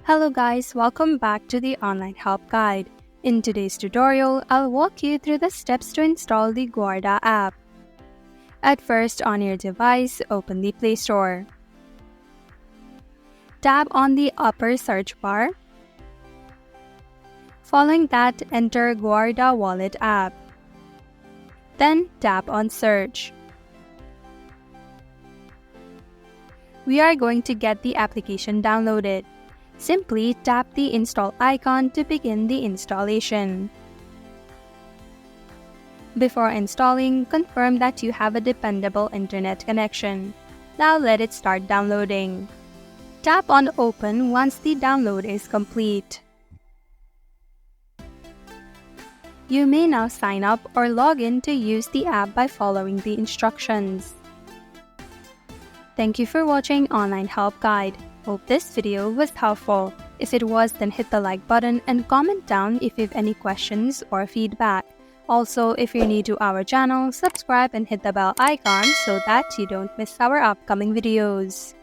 Hello guys, welcome back to the online help guide. In today's tutorial, I'll walk you through the steps to install the Guarda app. At first, on your device, open the Play Store. Tap on the upper search bar. Following that, enter Guarda Wallet app. Then tap on Search. We are going to get the application downloaded. Simply tap the install icon to begin the installation. Before installing, confirm that you have a dependable internet connection. Now let it start downloading. Tap on Open once the download is complete. You may now sign up or log in to use the app by following the instructions. Thank you for watching Online Help Guide. Hope this video was helpful. If it was, then hit the like button and comment down if you have any questions or feedback. Also, if you're new to our channel, subscribe and hit the bell icon so that you don't miss our upcoming videos.